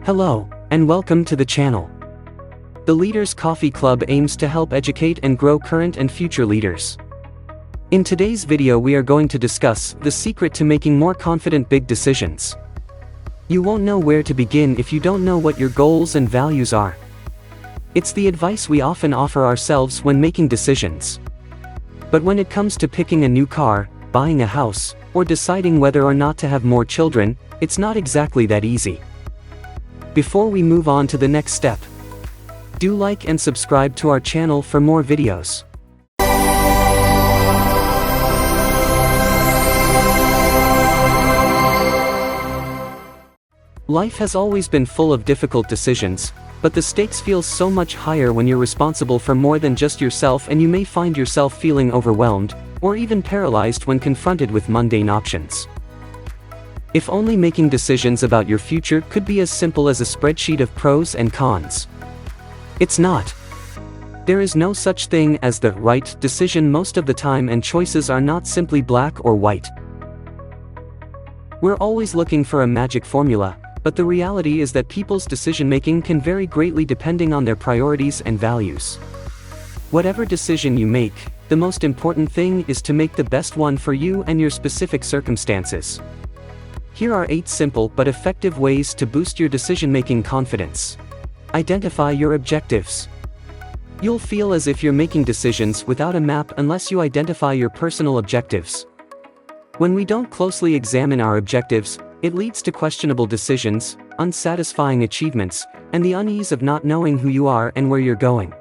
Hello, and welcome to the channel. The Leaders Coffee Club aims to help educate and grow current and future leaders. In today's video we are going to discuss the secret to making more confident big decisions. You won't know where to begin if you don't know what your goals and values are. It's the advice we often offer ourselves when making decisions. But when it comes to picking a new car, buying a house, or deciding whether or not to have more children, it's not exactly that easy. Before we move on to the next step, do like and subscribe to our channel for more videos. Life has always been full of difficult decisions, but the stakes feel so much higher when you're responsible for more than just yourself, and you may find yourself feeling overwhelmed, or even paralyzed when confronted with mundane options. If only making decisions about your future could be as simple as a spreadsheet of pros and cons. It's not. There is no such thing as the right decision most of the time, and choices are not simply black or white. We're always looking for a magic formula, but the reality is that people's decision-making can vary greatly depending on their priorities and values. Whatever decision you make, the most important thing is to make the best one for you and your specific circumstances. Here are 8 simple but effective ways to boost your decision-making confidence. Identify your objectives. You'll feel as if you're making decisions without a map unless you identify your personal objectives. When we don't closely examine our objectives, it leads to questionable decisions, unsatisfying achievements, and the unease of not knowing who you are and where you're going.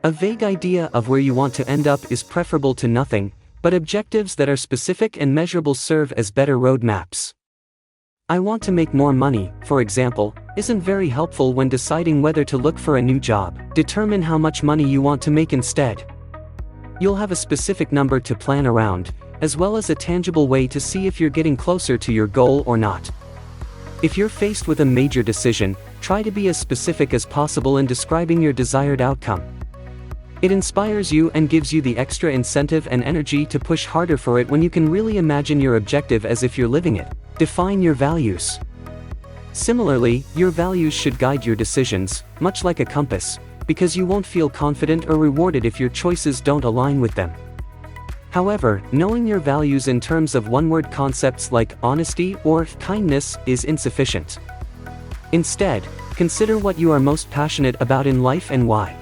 A vague idea of where you want to end up is preferable to nothing, but objectives that are specific and measurable serve as better roadmaps. I want to make more money, for example, isn't very helpful when deciding whether to look for a new job. Determine how much money you want to make instead. You'll have a specific number to plan around, as well as a tangible way to see if you're getting closer to your goal or not. If you're faced with a major decision, try to be as specific as possible in describing your desired outcome. It inspires you and gives you the extra incentive and energy to push harder for it when you can really imagine your objective as if you're living it. Define your values. Similarly, your values should guide your decisions, much like a compass, because you won't feel confident or rewarded if your choices don't align with them. However, knowing your values in terms of one-word concepts like honesty or kindness is insufficient. Instead, consider what you are most passionate about in life and why.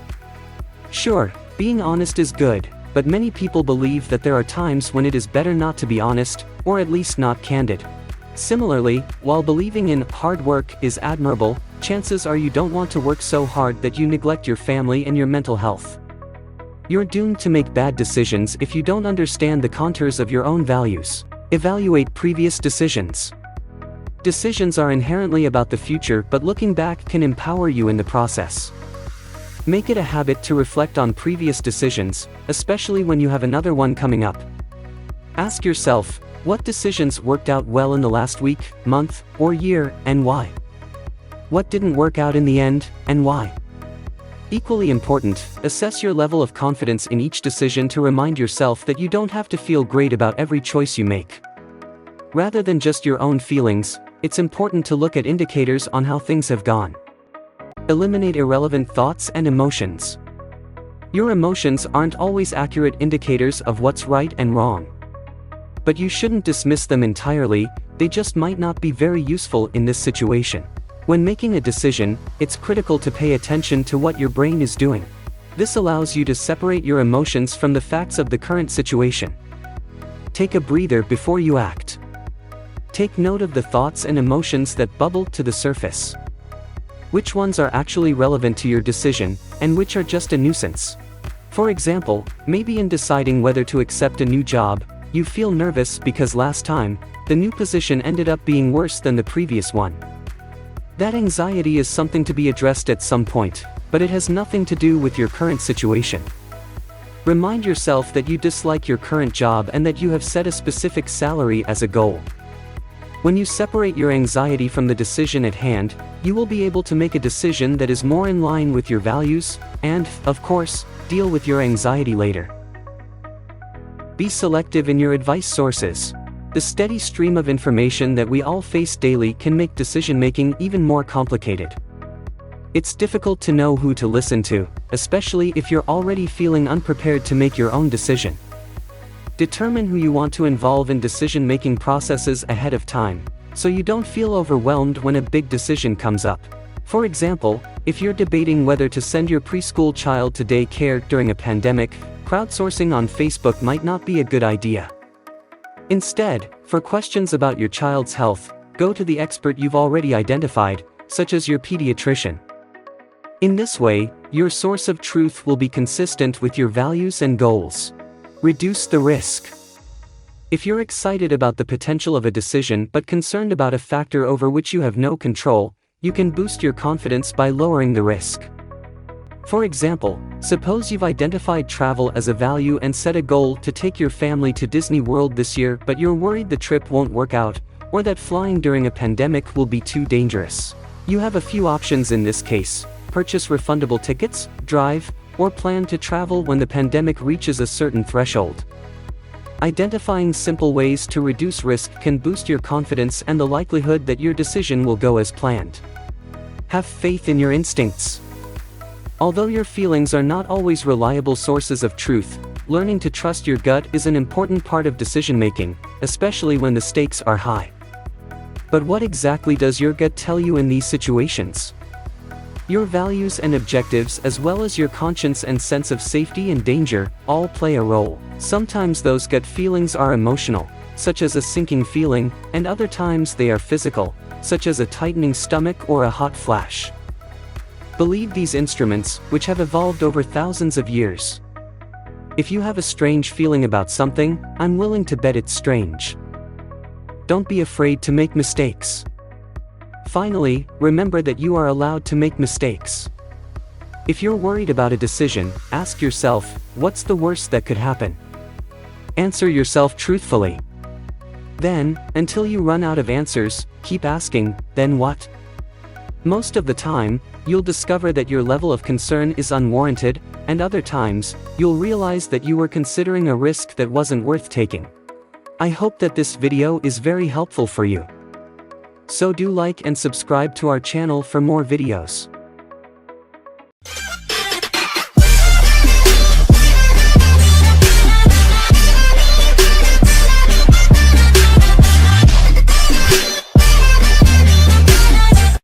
Sure, being honest is good, but many people believe that there are times when it is better not to be honest, or at least not candid. Similarly, while believing in hard work is admirable, chances are you don't want to work so hard that you neglect your family and your mental health. You're doomed to make bad decisions if you don't understand the contours of your own values. Evaluate previous decisions. Decisions are inherently about the future, but looking back can empower you in the process. Make it a habit to reflect on previous decisions, especially when you have another one coming up. Ask yourself, what decisions worked out well in the last week, month, or year, and why? What didn't work out in the end, and why? Equally important, assess your level of confidence in each decision to remind yourself that you don't have to feel great about every choice you make. Rather than just your own feelings, it's important to look at indicators on how things have gone. Eliminate irrelevant thoughts and emotions. Your emotions aren't always accurate indicators of what's right and wrong. But you shouldn't dismiss them entirely, they just might not be very useful in this situation. When making a decision, it's critical to pay attention to what your brain is doing. This allows you to separate your emotions from the facts of the current situation. Take a breather before you act. Take note of the thoughts and emotions that bubble to the surface. Which ones are actually relevant to your decision, and which are just a nuisance? For example, maybe in deciding whether to accept a new job, you feel nervous because last time, the new position ended up being worse than the previous one. That anxiety is something to be addressed at some point, but it has nothing to do with your current situation. Remind yourself that you dislike your current job and that you have set a specific salary as a goal. When you separate your anxiety from the decision at hand, you will be able to make a decision that is more in line with your values, and, of course, deal with your anxiety later. Be selective in your advice sources. The steady stream of information that we all face daily can make decision-making even more complicated. It's difficult to know who to listen to, especially if you're already feeling unprepared to make your own decision. Determine who you want to involve in decision-making processes ahead of time, so you don't feel overwhelmed when a big decision comes up. For example, if you're debating whether to send your preschool child to daycare during a pandemic, crowdsourcing on Facebook might not be a good idea. Instead, for questions about your child's health, go to the expert you've already identified, such as your pediatrician. In this way, your source of truth will be consistent with your values and goals. Reduce the risk. If you're excited about the potential of a decision but concerned about a factor over which you have no control, you can boost your confidence by lowering the risk. For example, suppose you've identified travel as a value and set a goal to take your family to Disney World this year, but you're worried the trip won't work out, or that flying during a pandemic will be too dangerous. You have a few options in this case: purchase refundable tickets, drive, or plan to travel when the pandemic reaches a certain threshold. Identifying simple ways to reduce risk can boost your confidence and the likelihood that your decision will go as planned. Have faith in your instincts. Although your feelings are not always reliable sources of truth, learning to trust your gut is an important part of decision-making, especially when the stakes are high. But what exactly does your gut tell you in these situations? Your values and objectives, as well as your conscience and sense of safety and danger, all play a role. Sometimes those gut feelings are emotional, such as a sinking feeling, and other times they are physical, such as a tightening stomach or a hot flash. Believe these instruments, which have evolved over thousands of years. If you have a strange feeling about something, I'm willing to bet it's strange. Don't be afraid to make mistakes. Finally, remember that you are allowed to make mistakes. If you're worried about a decision, ask yourself, what's the worst that could happen? Answer yourself truthfully. Then, until you run out of answers, keep asking, then what? Most of the time, you'll discover that your level of concern is unwarranted, and other times, you'll realize that you were considering a risk that wasn't worth taking. I hope that this video is very helpful for you. So do like and subscribe to our channel for more videos.